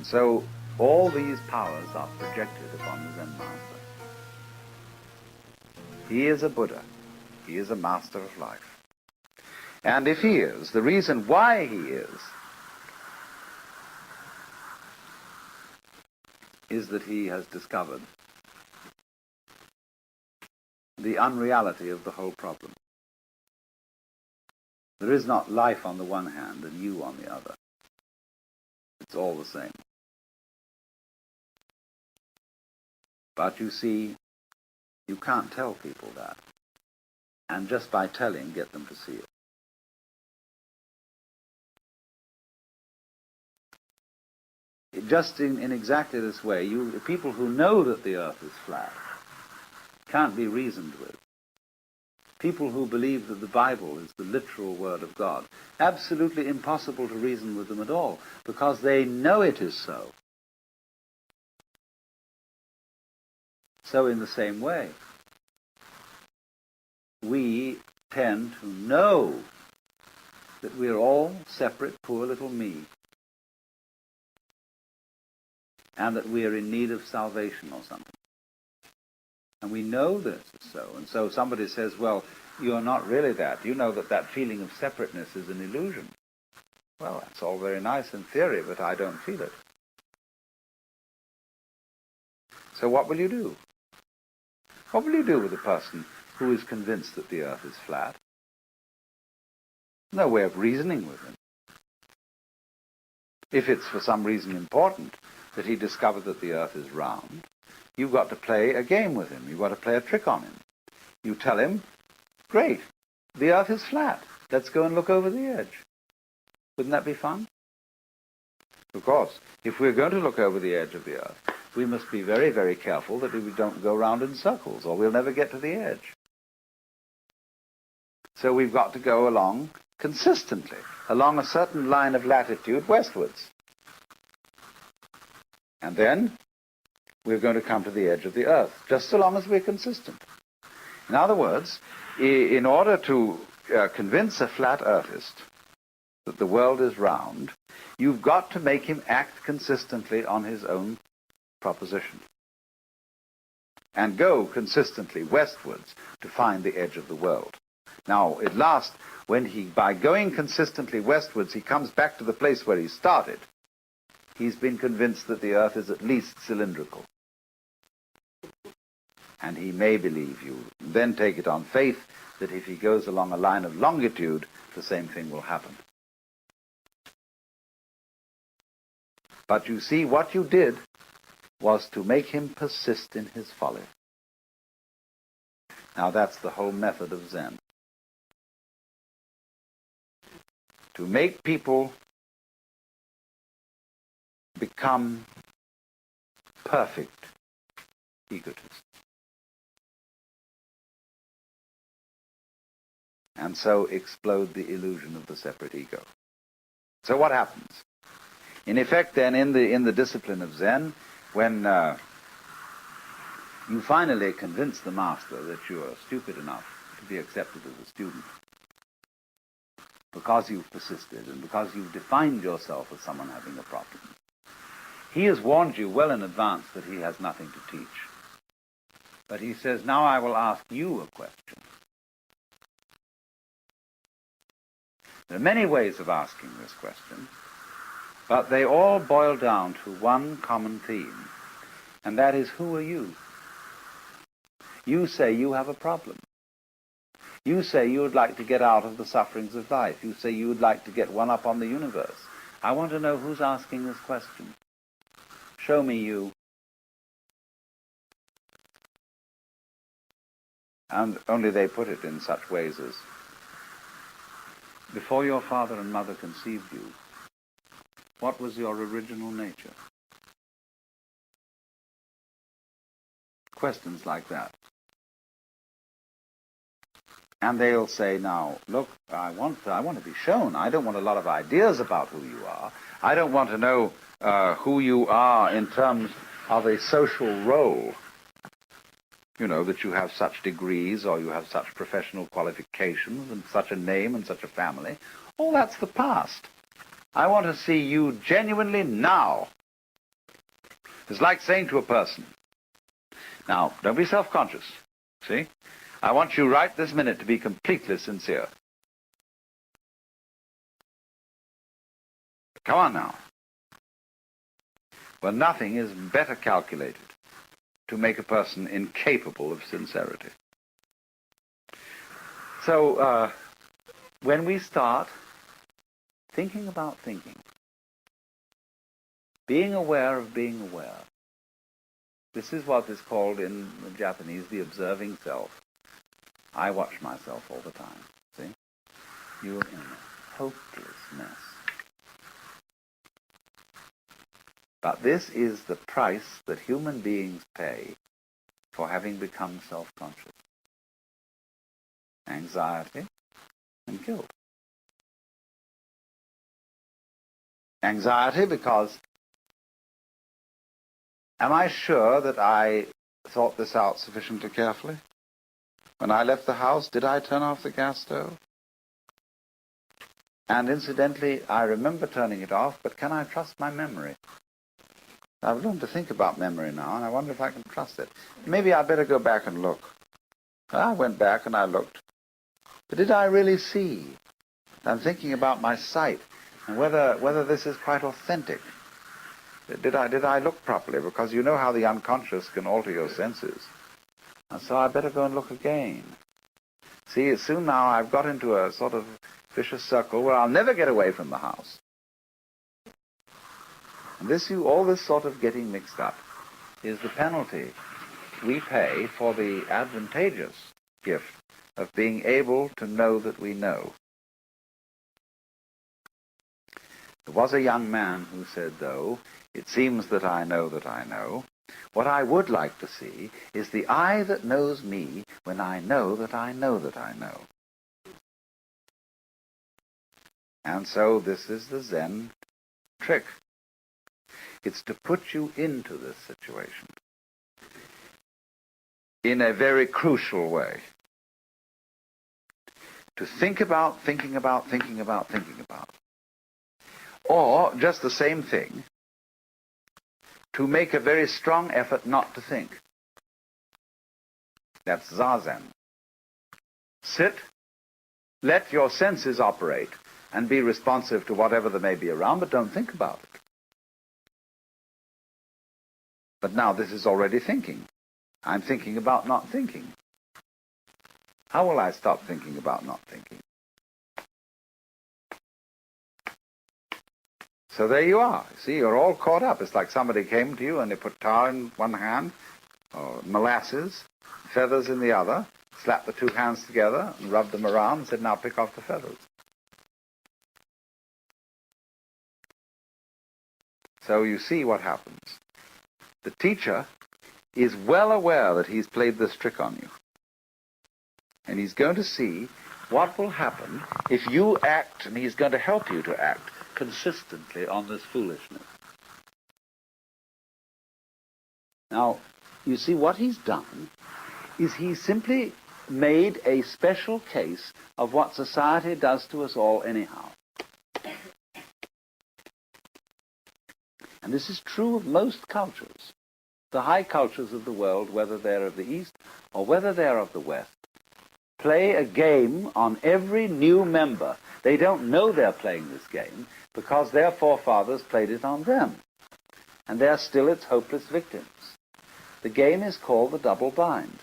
So all these powers are projected upon the Zen master. He is a Buddha. He is a master of life. And if he is, the reason why he is that he has discovered the unreality of the whole problem. There is not life on the one hand and you on the other. It's all the same. But you see, you can't tell people that. And just by telling, get them to see it. Just in exactly this way, people who know that the earth is flat can't be reasoned with. People who believe that the Bible is the literal word of God, absolutely impossible to reason with them at all, because they know it is so. So in the same way, we tend to know that we're all separate, poor little me, and that we are in need of salvation or something. And we know this is so. And so somebody says, well, you're not really that. You know that that feeling of separateness is an illusion. Well, that's all very nice in theory, but I don't feel it. So what will you do? What will you do with a person who is convinced that the earth is flat? No way of reasoning with him. If it's for some reason important that he discovered that the earth is round, you've got to play a game with him. You've got to play a trick on him. You tell him, great, the earth is flat. Let's go and look over the edge. Wouldn't that be fun? Of course, if we're going to look over the edge of the earth, we must be very, very careful that we don't go round in circles, or we'll never get to the edge. So we've got to go along consistently, along a certain line of latitude westwards. And then we're going to come to the edge of the earth, just so long as we're consistent. In other words, in order to convince a flat earthist that the world is round, you've got to make him act consistently on his own proposition and go consistently westwards to find the edge of the world. Now, at last, by going consistently westwards, he comes back to the place where he started. He's been convinced that the earth is at least cylindrical. And he may believe you. Then take it on faith that if he goes along a line of longitude, the same thing will happen. But you see, what you did was to make him persist in his folly. Now that's the whole method of Zen. To make people become perfect egotists. And so explode the illusion of the separate ego. So what happens? In effect, then, in the discipline of Zen, when you finally convince the master that you are stupid enough to be accepted as a student, because you've persisted and because you've defined yourself as someone having a problem, he has warned you well in advance that he has nothing to teach. But he says, now I will ask you a question. There are many ways of asking this question, but they all boil down to one common theme, and that is, who are you? You say you have a problem. You say you would like to get out of the sufferings of life. You say you would like to get one up on the universe. I want to know who's asking this question. Show me you. And only they put it in such ways as, before your father and mother conceived you, what was your original nature? Questions like that. And they'll say, now, look, I want to be shown. I don't want a lot of ideas about who you are. I don't want to know who you are in terms of a social role. You know, that you have such degrees or you have such professional qualifications and such a name and such a family. All that's the past. I want to see you genuinely now. It's like saying to a person, now, don't be self-conscious, see? I want you right this minute to be completely sincere. Come on now. Well, nothing is better calculated to make a person incapable of sincerity. So, when we start thinking about thinking, being aware of being aware, this is what is called in Japanese the observing self. I watch myself all the time, see? You are in a hopeless mess. But this is the price that human beings pay for having become self-conscious. Anxiety and guilt. Anxiety because, am I sure that I thought this out sufficiently carefully? When I left the house, did I turn off the gas stove? And incidentally, I remember turning it off, but can I trust my memory? I've learned to think about memory now, and I wonder if I can trust it. Maybe I'd better go back and look. I went back and I looked. But did I really see? I'm thinking about my sight, and whether this is quite authentic. Did I look properly? Because you know how the unconscious can alter your senses. And so I better go and look again. See, soon now I've got into a sort of vicious circle where I'll never get away from the house. And all this sort of getting mixed up is the penalty we pay for the advantageous gift of being able to know that we know. There was a young man who said, though, it seems that I know that I know. What I would like to see is the I that knows me when I know that I know that I know. And so this is the Zen trick. It's to put you into this situation in a very crucial way. To think about, thinking about, thinking about, thinking about. Or, just the same thing, to make a very strong effort not to think. That's Zazen. Sit, let your senses operate, and be responsive to whatever there may be around, but don't think about it. But now this is already thinking. I'm thinking about not thinking. How will I stop thinking about not thinking? So there you are. See, you're all caught up. It's like somebody came to you and they put tar in one hand, or molasses, feathers in the other, slapped the two hands together and rubbed them around and said, now pick off the feathers. So you see what happens. The teacher is well aware that he's played this trick on you. And he's going to see what will happen if you act, and he's going to help you to act consistently on this foolishness. Now, you see, what he's done is he simply made a special case of what society does to us all anyhow. And this is true of most cultures. The high cultures of the world, whether they're of the East or whether they're of the West, play a game on every new member. They don't know they're playing this game because their forefathers played it on them. And they're still its hopeless victims. The game is called the double bind.